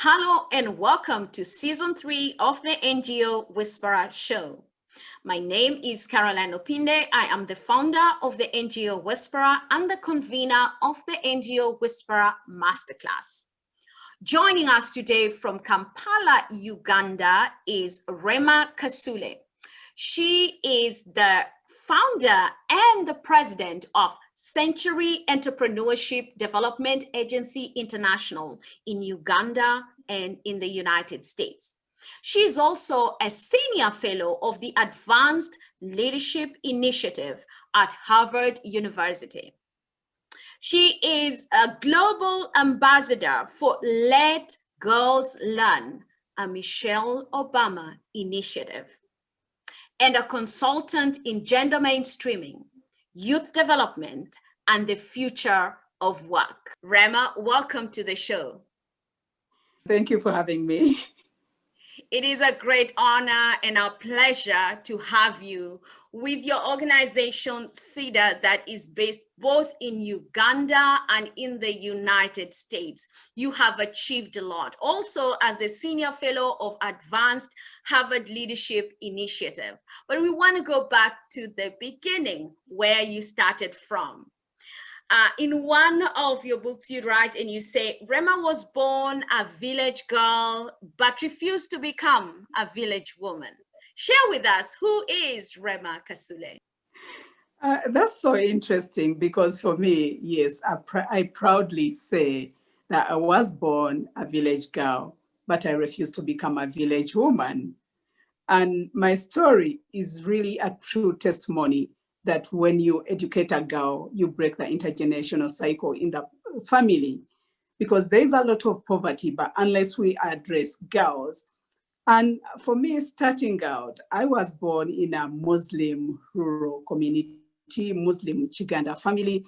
Hello and welcome to Season 3 of the NGO Whisperer Show. My name is Carolyne Opinde. I am the founder of the NGO Whisperer and the convener of the NGO Whisperer Masterclass. Joining us today from Kampala, Uganda is Rehmah Kasule. She is the founder and the president of Century Entrepreneurship Development Agency International in Uganda and in the United States. She is also a senior fellow of the Advanced Leadership Initiative at Harvard University. She is a global ambassador for Let Girls Learn, a Michelle Obama initiative, and a consultant in gender mainstreaming, youth development, and the future of work. Rehmah, welcome to the show. Thank you for having me. It is a great honor and a pleasure to have you with your organization, CEDA, that is based both in Uganda and in the United States. You have achieved a lot. Also, as a senior fellow of Advanced Harvard Leadership Initiative. But we want to go back to the beginning, where you started from. In one of your books, you write and you say, Rehmah was born a village girl, but refused to become a village woman. Share with us, who is Rehmah Kasule? That's so interesting because for me, yes, I proudly say that I was born a village girl, but I refused to become a village woman. And my story is really a true testimony that when you educate a girl, you break the intergenerational cycle in the family, because there's a lot of poverty, but unless we address girls. And for me, starting out, I was born in a Muslim rural community, Muslim Chiganda family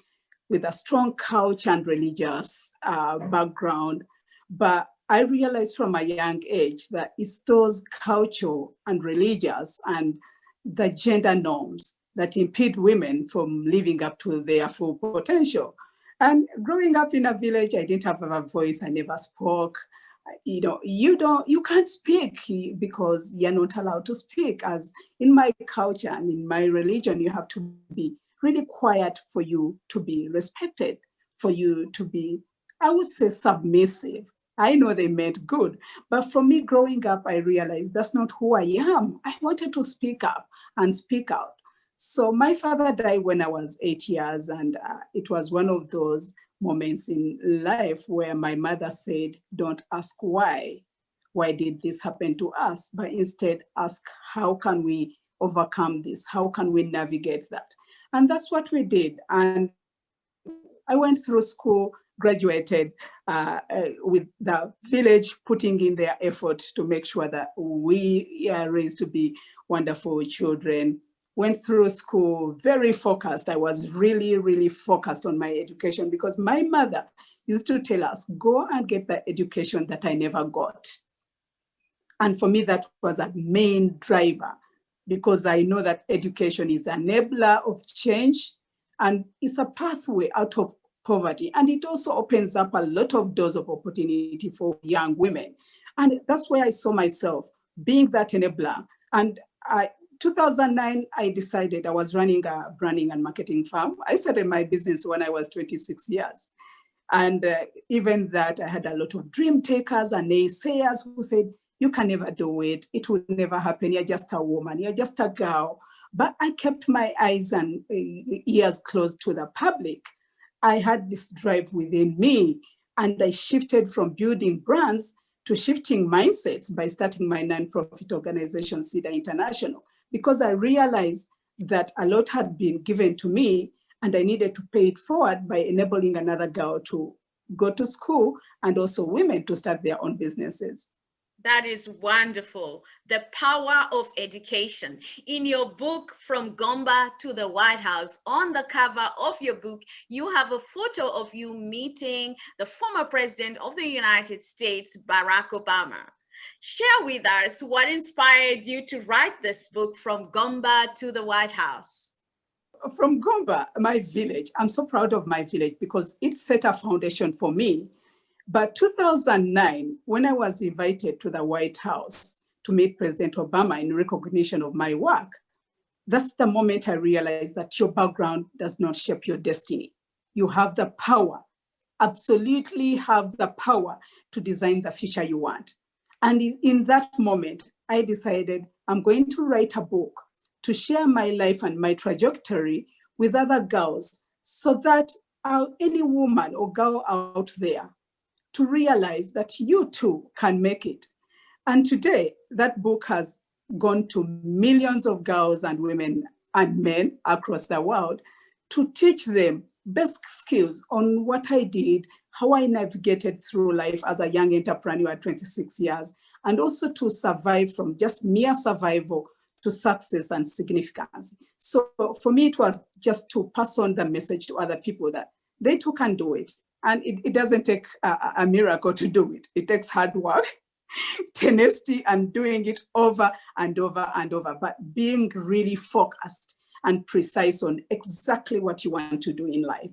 with a strong culture and religious background. But I realized from a young age that it's those cultural and religious and the gender norms that impede women from living up to their full potential. And growing up in a village, I didn't have a voice, I never spoke. You can't speak because you're not allowed to speak. As in my culture and in my religion, you have to be really quiet for you to be respected, for you to be, I would say, submissive. I know they meant good, but for me growing up, I realized that's not who I am. I wanted to speak up and speak out. So my father died when I was 8 years, and it was one of those moments in life where my mother said, don't ask why did this happen to us, but instead ask, how can we overcome this? How can we navigate that? And that's what we did. And I went through school, graduated with the village putting in their effort to make sure that we are raised to be wonderful children. Went through school very focused. I was really, really focused on my education because my mother used to tell us, go and get the education that I never got. And for me, that was a main driver because I know that education is an enabler of change and it's a pathway out of poverty. And it also opens up a lot of doors of opportunity for young women. And that's where I saw myself being that enabler. And 2009, I decided I was running a branding and marketing firm. I started my business when I was 26 years. And even that, I had a lot of dream takers and naysayers who said, you can never do it. It will never happen. You're just a woman. You're just a girl. But I kept my eyes and ears closed to the public. I had this drive within me, and I shifted from building brands to shifting mindsets by starting my nonprofit organization, CEDA International, because I realized that a lot had been given to me and I needed to pay it forward by enabling another girl to go to school and also women to start their own businesses. That is wonderful. The power of education. In your book, From Gomba to the White House, on the cover of your book, you have a photo of you meeting the former president of the United States, Barack Obama. Share with us what inspired you to write this book, From Gomba to the White House. From Gomba, my village, I'm so proud of my village because it set a foundation for me. But 2009, when I was invited to the White House to meet President Obama in recognition of my work, that's the moment I realized that your background does not shape your destiny. You have the power, absolutely have the power to design the future you want. And in that moment, I decided I'm going to write a book to share my life and my trajectory with other girls so that any woman or girl out there to realize that you too can make it. And today, that book has gone to millions of girls and women and men across the world to teach them basic skills on what I did, how I navigated through life as a young entrepreneur at 26 years, and also to survive from just mere survival to success and significance. So for me, it was just to pass on the message to other people that they too can do it. And it doesn't take a miracle to do it. It takes hard work, tenacity, and doing it over and over and over, but being really focused and precise on exactly what you want to do in life.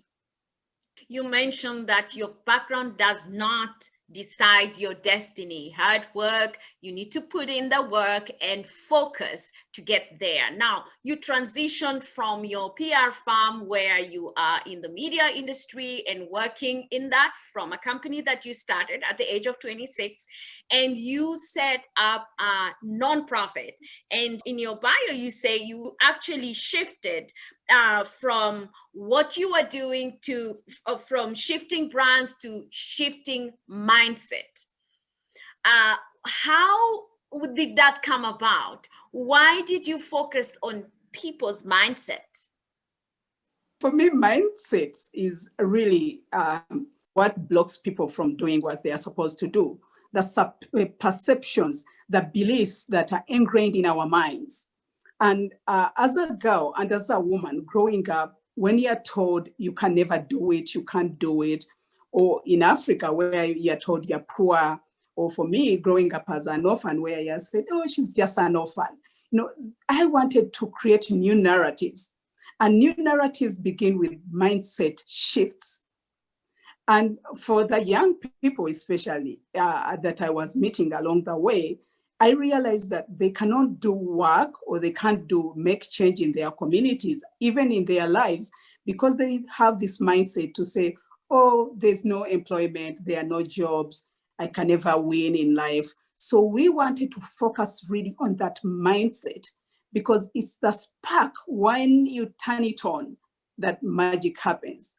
You mentioned that your background does not decide your destiny. Hard work, you need to put in the work and focus to get there. Now, you transition from your PR firm where you are in the media industry and working in that from a company that you started at the age of 26, and you set up a nonprofit. And in your bio, you say you actually shifted from what you were doing to from shifting brands to shifting mindset. How did that come about? Why did you focus on people's mindset? For me, mindsets is really what blocks people from doing what they are supposed to do. The perceptions, the beliefs that are ingrained in our minds. And as a girl and as a woman growing up, when you're told you can never do it, you can't do it, or in Africa where you're told you're poor, or for me growing up as an orphan where you said, oh, she's just an orphan. You know, I wanted to create new narratives. And new narratives begin with mindset shifts. And for the young people, especially that I was meeting along the way, I realized that they cannot do work or they can't make change in their communities, even in their lives, because they have this mindset to say, oh, there's no employment, there are no jobs, I can never win in life. So we wanted to focus really on that mindset because it's the spark when you turn it on that magic happens.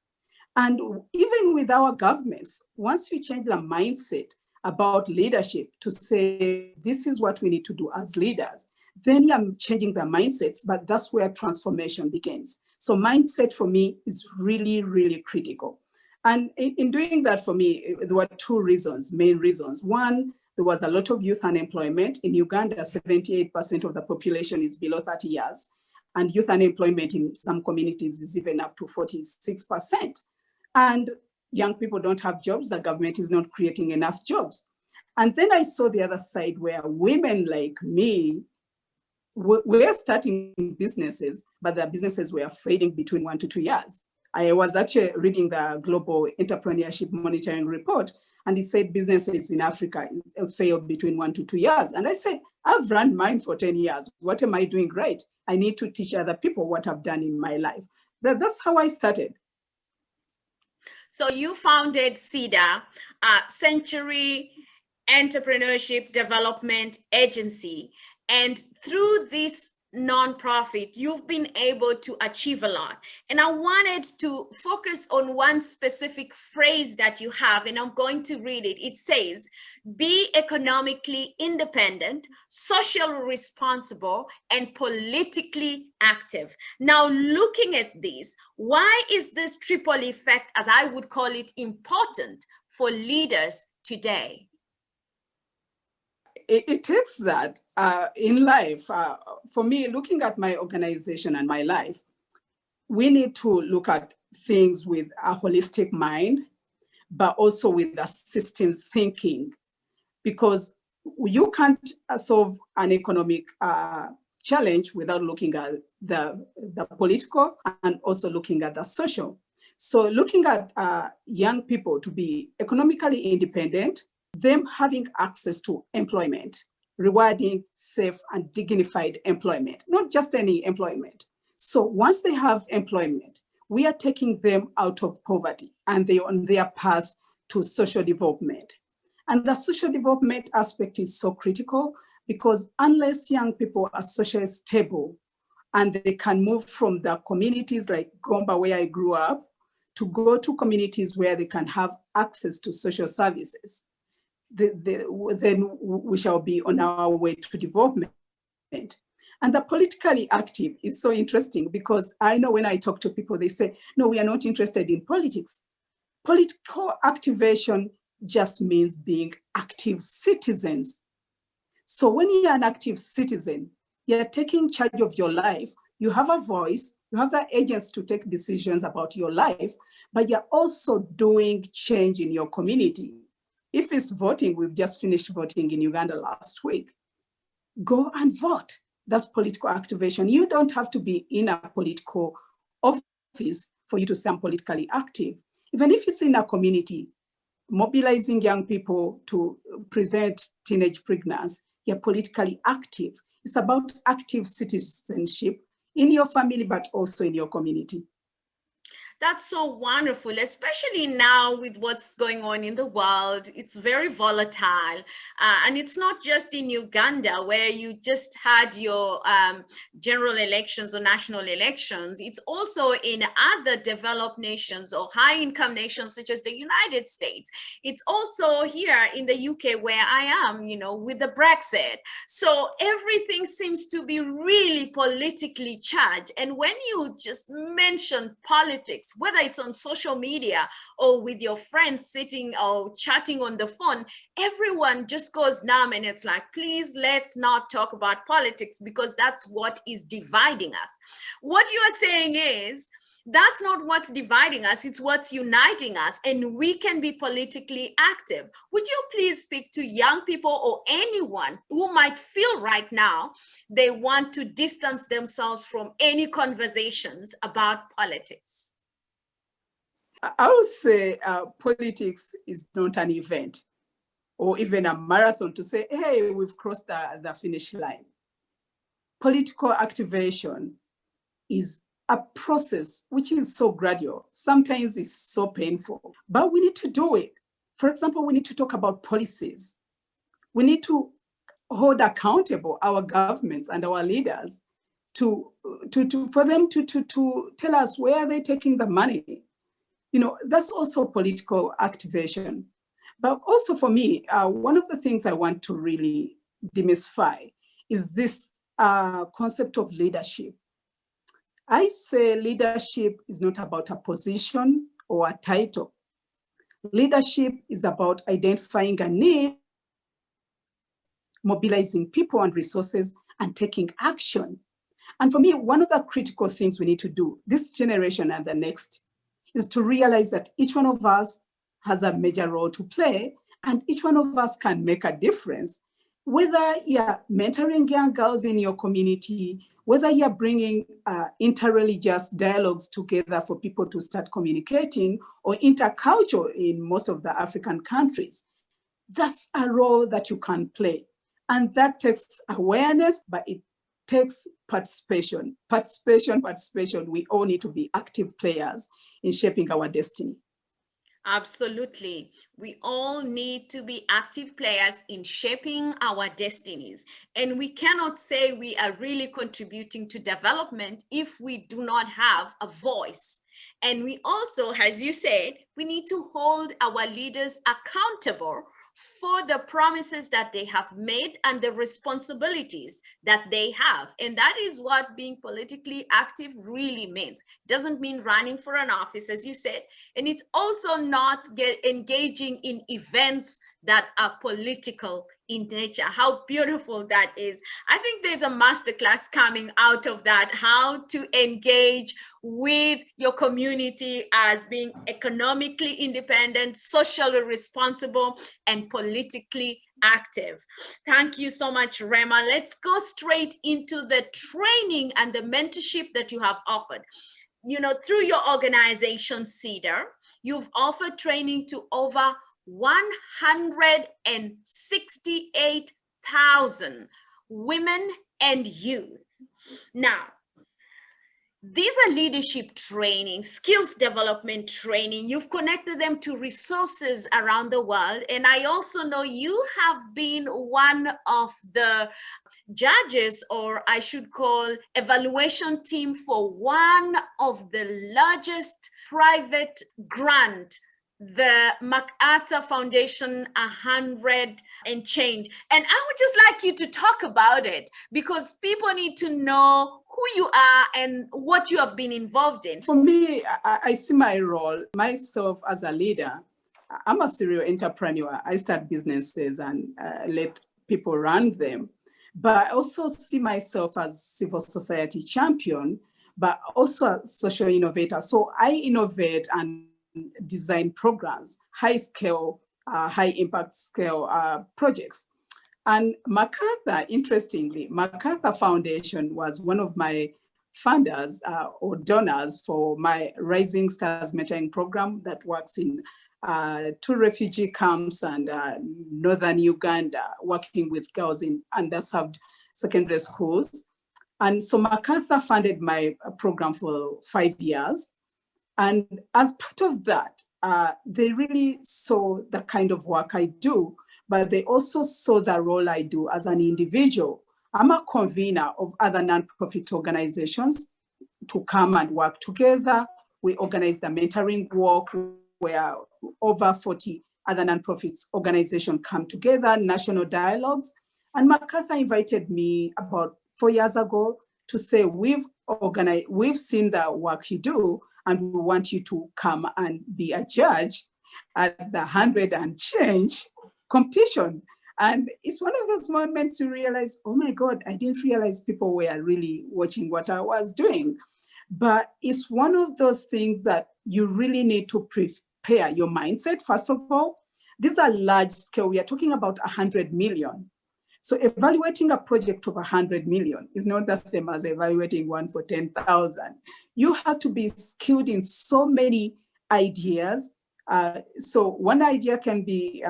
And even with our governments, once we change the mindset about leadership to say, this is what we need to do as leaders, then you're changing the mindsets, but that's where transformation begins. So mindset for me is really, really critical. And in doing that for me, there were two reasons, main reasons. One, there was a lot of youth unemployment. In Uganda, 78% of the population is below 30 years. And youth unemployment in some communities is even up to 46%. And young people don't have jobs, the government is not creating enough jobs. And then I saw the other side where women like me were starting businesses, but the businesses were fading between 1 to 2 years. I was actually reading the Global Entrepreneurship Monitoring Report, and it said businesses in Africa fail between 1 to 2 years. And I said, I've run mine for 10 years. What am I doing right? I need to teach other people what I've done in my life. That's how I started. So you founded CEDA, Century Entrepreneurship Development Agency. And through this nonprofit, you've been able to achieve a lot. And I wanted to focus on one specific phrase that you have, and I'm going to read it. It says, be economically independent, socially responsible, and politically active. Now, looking at this, why is this triple effect, as I would call it, important for leaders today? It takes that in life. For me, looking at my organization and my life, we need to look at things with a holistic mind, but also with a systems thinking, because you can't solve an economic challenge without looking at the political and also looking at the social. So looking at young people to be economically independent, them having access to employment, rewarding, safe, and dignified employment, not just any employment. So once they have employment, we are taking them out of poverty and they're on their path to social development. And the social development aspect is so critical because unless young people are socially stable and they can move from the communities like Gomba, where I grew up, to go to communities where they can have access to social services, then we shall be on our way to development. And the politically active is so interesting because I know when I talk to people, they say, no, we are not interested in politics. Political activation just means being active citizens. So when you're an active citizen, you're taking charge of your life. You have a voice, you have the agents to take decisions about your life, but you're also doing change in your community. If it's voting, we've just finished voting in Uganda last week. Go and vote. That's political activation. You don't have to be in a political office for you to sound politically active. Even if it's in a community, mobilizing young people to prevent teenage pregnancy, you're politically active. It's about active citizenship in your family, but also in your community. That's so wonderful, especially now with what's going on in the world. It's very volatile. And it's not just in Uganda where you just had your general elections or national elections. It's also in other developed nations or high income nations such as the United States. It's also here in the UK where I am, with the Brexit. So everything seems to be really politically charged. And when you just mention politics, whether it's on social media or with your friends sitting or chatting on the phone, everyone just goes numb and it's like, please, let's not talk about politics because that's what is dividing us. What you are saying is, that's not what's dividing us, it's what's uniting us, and we can be politically active. Would you please speak to young people or anyone who might feel right now they want to distance themselves from any conversations about politics? I would say politics is not an event or even a marathon to say, hey, we've crossed the finish line. Political activation is a process which is so gradual. Sometimes it's so painful, but we need to do it. For example, we need to talk about policies. We need to hold accountable our governments and our leaders for them to tell us where they're taking the money. That's also political activation. But also for me, one of the things I want to really demystify is this concept of leadership. I say leadership is not about a position or a title. Leadership is about identifying a need, mobilizing people and resources, and taking action. And for me, one of the critical things we need to do, this generation and the next, is to realize that each one of us has a major role to play, and each one of us can make a difference. Whether you're mentoring young girls in your community, whether you're bringing interreligious dialogues together for people to start communicating, or intercultural in most of the African countries, that's a role that you can play. And that takes awareness, but it takes participation. Participation. We all need to be active players in shaping our destiny. Absolutely. We all need to be active players in shaping our destinies. And we cannot say we are really contributing to development if we do not have a voice. And we also, as you said, we need to hold our leaders accountable for the promises that they have made and the responsibilities that they have. And that is what being politically active really means. It doesn't mean running for an office, as you said, and it's also not engaging in events that are political in nature. How beautiful that is. I think there's a masterclass coming out of that, how to engage with your community as being economically independent, socially responsible, and politically active. Thank you so much, Rehmah. Let's go straight into the training and the mentorship that you have offered. through your organization, CEDA, you've offered training to over 168,000 women and youth. Now, these are leadership training, skills development training. You've connected them to resources around the world. And I also know you have been one of the judges, or I should call evaluation team, for one of the largest private grant, the MacArthur Foundation 100 and change. And I would just like you to talk about it, because people need to know who you are and what you have been involved in. For me, I see my role, myself as a leader. I'm a serial entrepreneur. I start businesses and let people run them. But I also see myself as civil society champion, but also a social innovator. So I innovate and design programs, high scale, high impact scale projects. And MacArthur, interestingly, MacArthur Foundation was one of my funders or donors for my Rising Stars Mentoring Program that works in 2 refugee camps and northern Uganda, working with girls in underserved secondary schools. And so MacArthur funded my program for 5 years. And as part of that, they really saw the kind of work I do, but they also saw the role I do as an individual. I'm a convener of other nonprofit organizations to come and work together. We organize the mentoring work where over 40 other nonprofits organizations come together, national dialogues. And MacArthur invited me about 4 years ago to say, we've seen the work you do, and we want you to come and be a judge at the 100 and change competition. And it's one of those moments you realize, oh my God, I didn't realize people were really watching what I was doing. But it's one of those things that you really need to prepare your mindset. First of all, these are large scale. We are talking about 100 million. So evaluating a project of 100 million is not the same as evaluating one for 10,000. You have to be skilled in so many ideas. So one idea can be,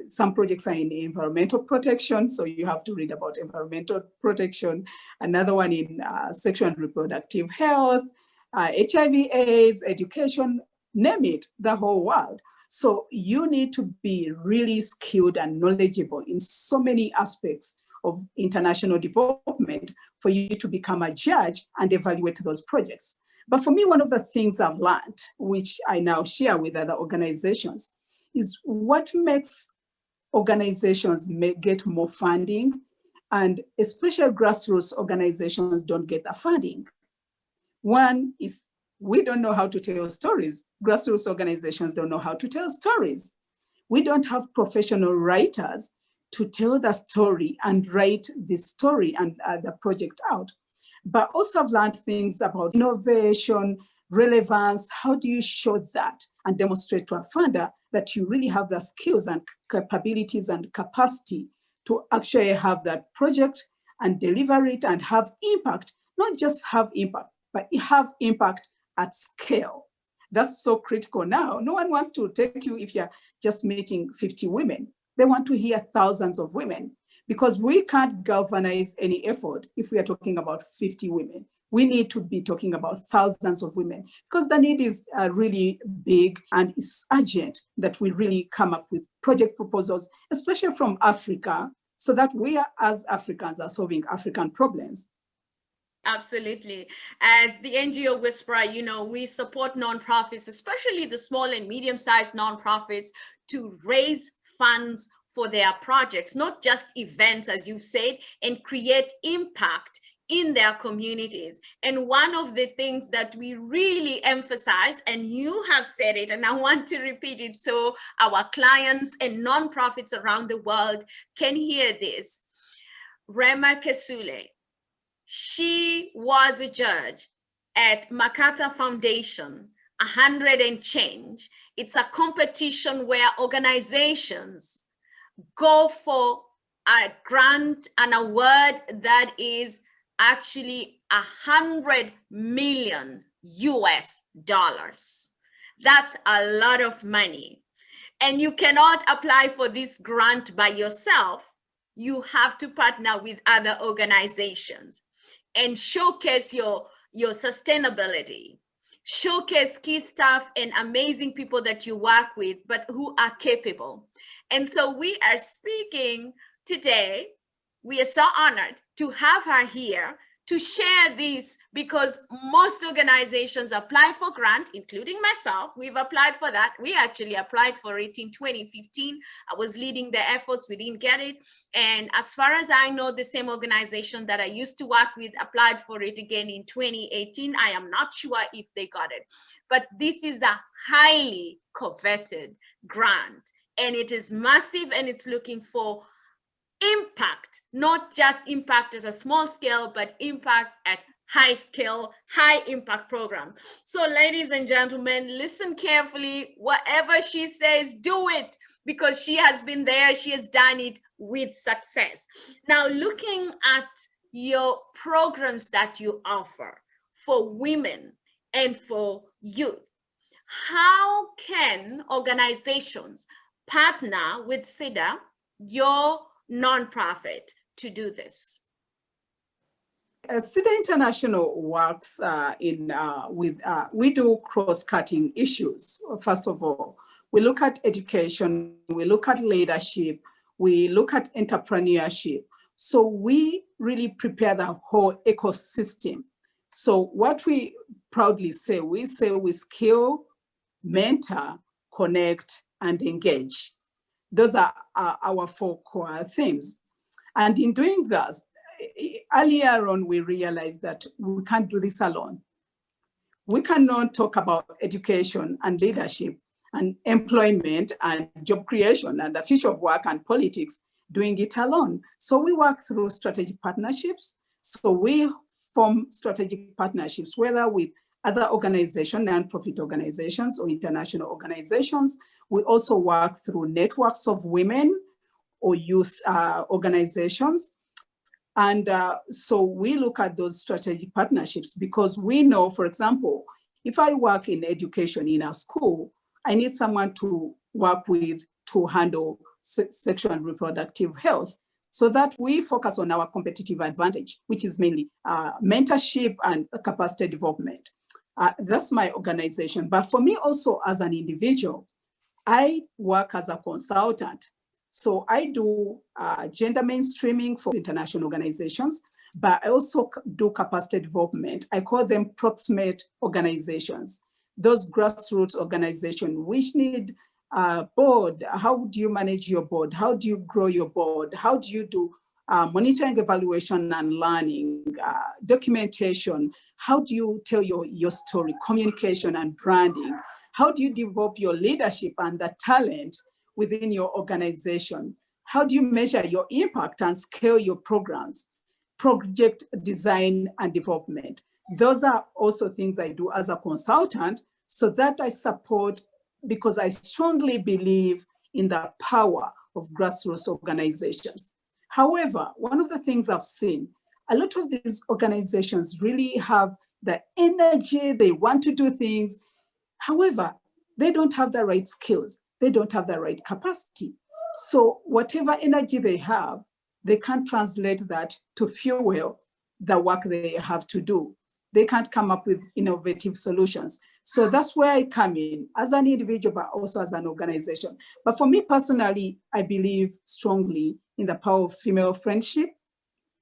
some projects are in environmental protection, so you have to read about environmental protection. Another one in sexual and reproductive health, HIV/AIDS, education, name it, the whole world. So you need to be really skilled and knowledgeable in so many aspects of international development for you to become a judge and evaluate those projects. But for me, one of the things I've learned, which I now share with other organizations, is what makes organizations get more funding, and especially grassroots organizations don't get the funding. One is we don't know how to tell stories. Grassroots organizations don't know how to tell stories. We don't have professional writers to tell the story and write the story and the project out. But also I've learned things about innovation, relevance. How do you show that and demonstrate to a funder that you really have the skills and capabilities and capacity to actually have that project and deliver it and have impact, not just have impact, but have impact at scale. That's so critical now. No one wants to take you if you're just meeting 50 women. They want to hear thousands of women, because we can't galvanize any effort if we are talking about 50 women. We need to be talking about thousands of women, because the need is really big, and it's urgent that we really come up with project proposals, especially from Africa, so that we are, as Africans, are solving African problems. Absolutely. As the NGO Whisperer, we support nonprofits, especially the small and medium-sized nonprofits, to raise funds for their projects, not just events, as you've said, and create impact in their communities. And one of the things that we really emphasize, and you have said it, and I want to repeat it so our clients and nonprofits around the world can hear this. Rehmah Kasule, she was a judge at MacArthur Foundation, 100 and change. It's a competition where organizations go for a grant, an award that is actually $100 million. US dollars. That's a lot of money. And you cannot apply for this grant by yourself. You have to partner with other organizations and showcase your sustainability. Showcase key staff and amazing people that you work with, but who are capable. And so we are speaking today. We are so honored to have her here to share this, because most organizations apply for grant, including myself. We've applied for that. We actually applied for it in 2015. I was leading the efforts. We didn't get it. And as far as I know, the same organization that I used to work with applied for it again in 2018. I am not sure if they got it. But this is a highly coveted grant, and it is massive, and it's looking for impact, not just impact at a small scale, but impact at high scale, high impact program. So ladies and gentlemen, listen carefully. Whatever she says, do it, because she has been there. She has done it with success. Now, looking at your programs that you offer for women and for youth, how can organizations partner with CEDA, your nonprofit, to do this? CEDA International works we do cross-cutting issues. First of all, we look at education, we look at leadership, we look at entrepreneurship. So we really prepare the whole ecosystem. So what we proudly say, we skill, mentor, connect, and engage. Those are our 4 core themes. And in doing that, earlier on, we realized that we can't do this alone. We cannot talk about education and leadership and employment and job creation and the future of work and politics doing it alone. So we work through strategic partnerships. So we form strategic partnerships, whether with other organizations, non-profit organizations or international organizations. We also work through networks of women or youth organizations. And so we look at those strategic partnerships because we know, for example, if I work in education in a school, I need someone to work with to handle sexual and reproductive health, so that we focus on our competitive advantage, which is mainly mentorship and capacity development. That's my organization. But for me also as an individual, I work as a consultant. So I do gender mainstreaming for international organizations, but I also do capacity development. I call them proximate organizations, those grassroots organizations which need a board. How do you manage your board? How do you grow your board? How do you do monitoring, evaluation, and learning, documentation? How do you tell your story, communication and branding? How do you develop your leadership and the talent within your organization? How do you measure your impact and scale your programs, project design and development? Those are also things I do as a consultant, so that I support, because I strongly believe in the power of grassroots organizations. However, one of the things I've seen, a lot of these organizations really have the energy, they want to do things. However, they don't have the right skills. They don't have the right capacity. So whatever energy they have, they can't translate that to fuel the work they have to do. They can't come up with innovative solutions. So that's where I come in as an individual, but also as an organization. But for me personally, I believe strongly in the power of female friendship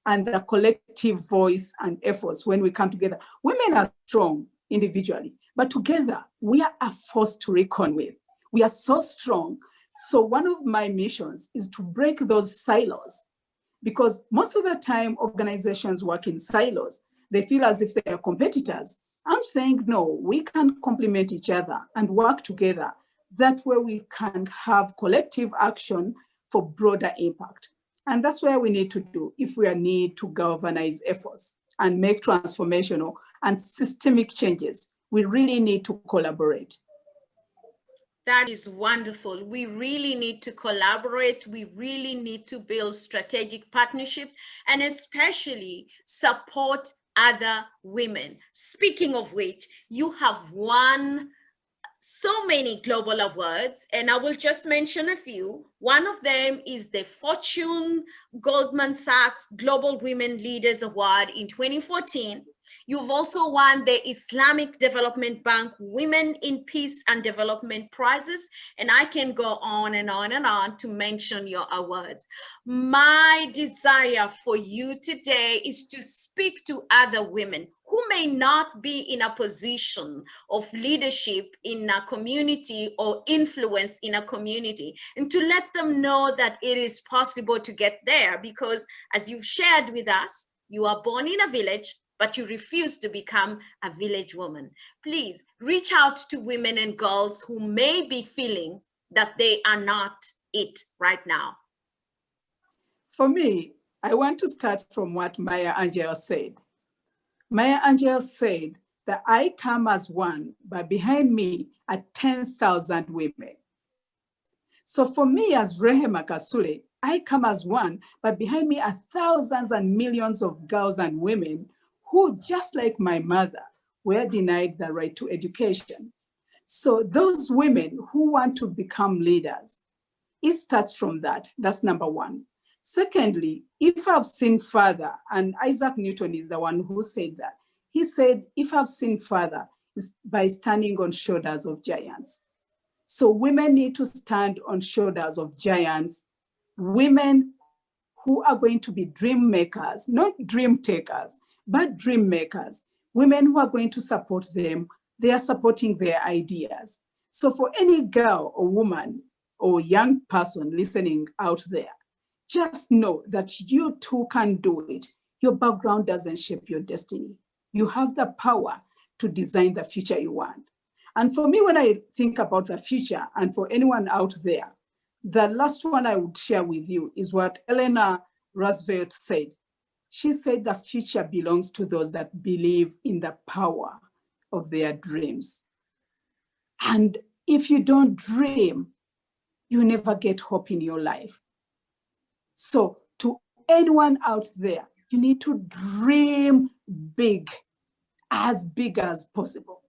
and the collective voice and efforts when we come together. Women are strong individually, but together we are a force to reckon with. We are so strong. So one of my missions is to break those silos, because most of the time organizations work in silos. They feel as if they are competitors. I'm saying, no, we can complement each other and work together. That way we can have collective action for broader impact. And that's where we need to do if we need to galvanize efforts and make transformational and systemic changes. We really need to collaborate. That is wonderful. We really need to collaborate. We really need to build strategic partnerships and especially support other women. Speaking of which, you have won so many global awards, and I will just mention a few. One of them is the Fortune Goldman Sachs Global Women Leaders Award in 2014. You've also won the Islamic Development Bank Women in Peace and Development Prizes, and I can go on and on and on to mention your awards. My desire for you today is to speak to other women who may not be in a position of leadership in a community or influence in a community, and to let them know that it is possible to get there, because as you've shared with us, you are born in a village, but you refuse to become a village woman. Please reach out to women and girls who may be feeling that they are not it right now. For me, I want to start from what Maya Angelou said. Maya Angelou said that I come as one, but behind me are 10,000 women. So for me as Rehmah Kasule, I come as one, but behind me are thousands and millions of girls and women who, just like my mother, were denied the right to education. So those women who want to become leaders, it starts from that. That's number one. Secondly, if I've seen further, and Isaac Newton is the one who said that, he said, if I've seen further, it's by standing on shoulders of giants. So women need to stand on shoulders of giants, women who are going to be dream makers, not dream takers, but dream makers, women who are going to support them. They are supporting their ideas. So for any girl or woman or young person listening out there, just know that you too can do it. Your background doesn't shape your destiny. You have the power to design the future you want. And for me, when I think about the future, and for anyone out there, the last one I would share with you is what Eleanor Roosevelt said. She said the future belongs to those that believe in the power of their dreams. And if you don't dream, you never get hope in your life. So to anyone out there, you need to dream big as possible.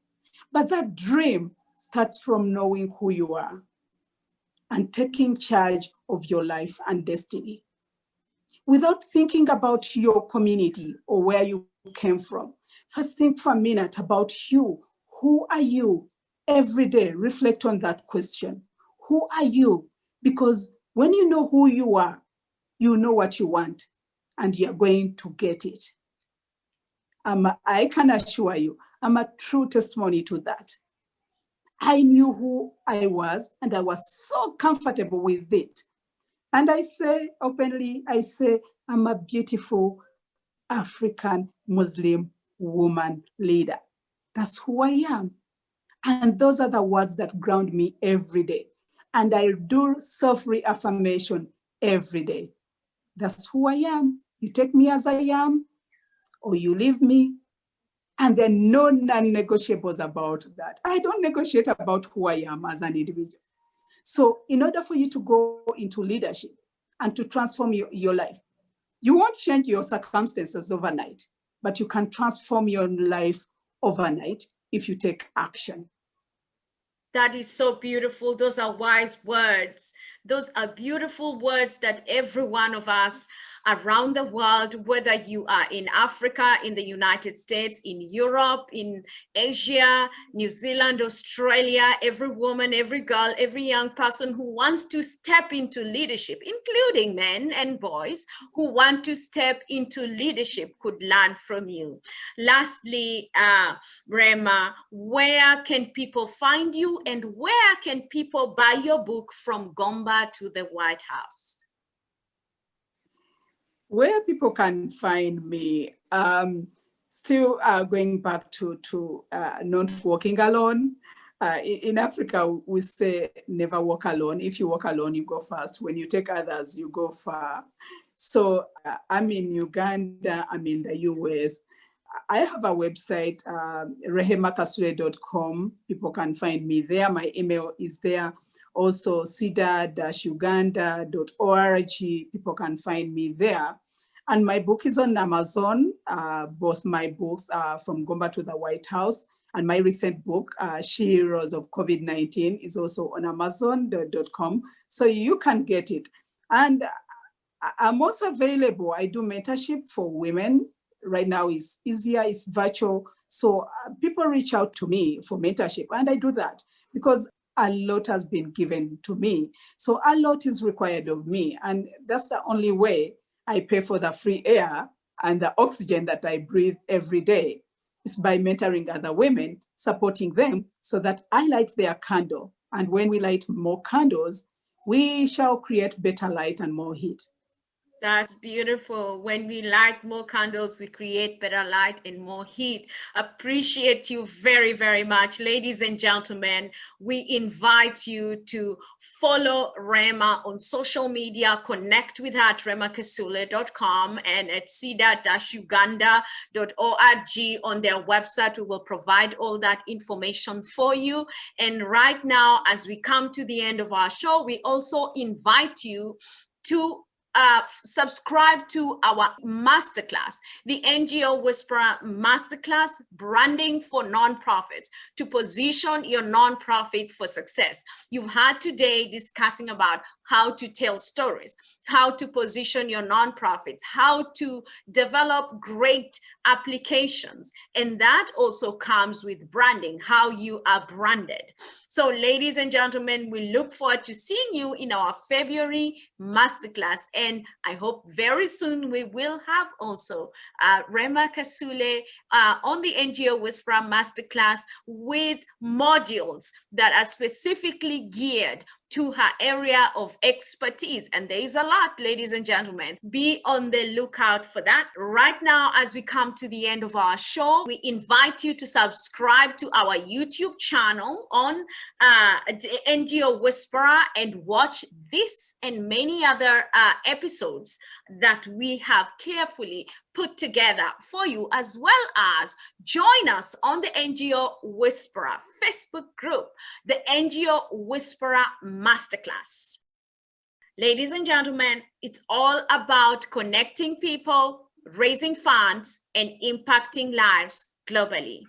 But that dream starts from knowing who you are and taking charge of your life and destiny. Without thinking about your community or where you came from, first think for a minute about you. Who are you? Every day, reflect on that question. Who are you? Because when you know who you are, you know what you want, and you're going to get it. I can assure you, I'm a true testimony to that. I knew who I was, and I was so comfortable with it. And I say openly, I'm a beautiful African Muslim woman leader. That's who I am. And those are the words that ground me every day. And I do self-reaffirmation every day. That's who I am. You take me as I am, or you leave me. And there are no non-negotiables about that. I don't negotiate about who I am as an individual. So in order for you to go into leadership and to transform your life, you won't change your circumstances overnight, but you can transform your life overnight if you take action. That is so beautiful. Those are wise words. Those are beautiful words that every one of us around the world, whether you are in Africa, in the United States, in Europe, in Asia, New Zealand, Australia, every woman, every girl, every young person who wants to step into leadership, including men and boys who want to step into leadership, could learn from you. Lastly, Rehmah, where can people find you, and where can people buy your book, From Gomba to the White House? Where people can find me, still going back to not walking alone. In Africa, we say never walk alone. If you walk alone, you go fast. When you take others, you go far. So I'm in Uganda, I'm in the US. I have a website, rehmahkasule.com. People can find me there. My email is there. Also, CEDA-uganda.org. People can find me there. And my book is on Amazon. Both my books are From Gomba to the White House. And my recent book, She Heroes of COVID-19, is also on Amazon.com. So you can get it. And I'm also available. I do mentorship for women. Right now it's easier, it's virtual. So people reach out to me for mentorship, and I do that because a lot has been given to me. So a lot is required of me. And that's the only way I pay for the free air and the oxygen that I breathe every day. It's by mentoring other women, supporting them so that I light their candle. And when we light more candles, we shall create better light and more heat. That's beautiful. When we light more candles, we create better light and more heat. Appreciate you very, very much. Ladies and gentlemen, we invite you to follow Rehmah on social media, connect with her at rehmahkasule.com and at CEDA-uganda.org on their website. We will provide all that information for you. And right now, as we come to the end of our show, we also invite you to subscribe to our masterclass, the NGO Whisperer Masterclass, Branding for Nonprofits, to position your nonprofit for success. You've heard today discussing about how to tell stories, how to position your nonprofits, how to develop great applications. And that also comes with branding, how you are branded. So ladies and gentlemen, we look forward to seeing you in our February masterclass. And I hope very soon we will have also Rehmah Kasule on the NGO Whisperer Masterclass with modules that are specifically geared to her area of expertise. And there is a lot, ladies and gentlemen. Be on the lookout for that. Right now, as we come to the end of our show, we invite you to subscribe to our YouTube channel on NGO Whisperer and watch this and many other episodes that we have carefully put together for you, as well as join us on the NGO Whisperer Facebook group, the NGO Whisperer Masterclass. Ladies and gentlemen, it's all about connecting people, raising funds, and impacting lives globally.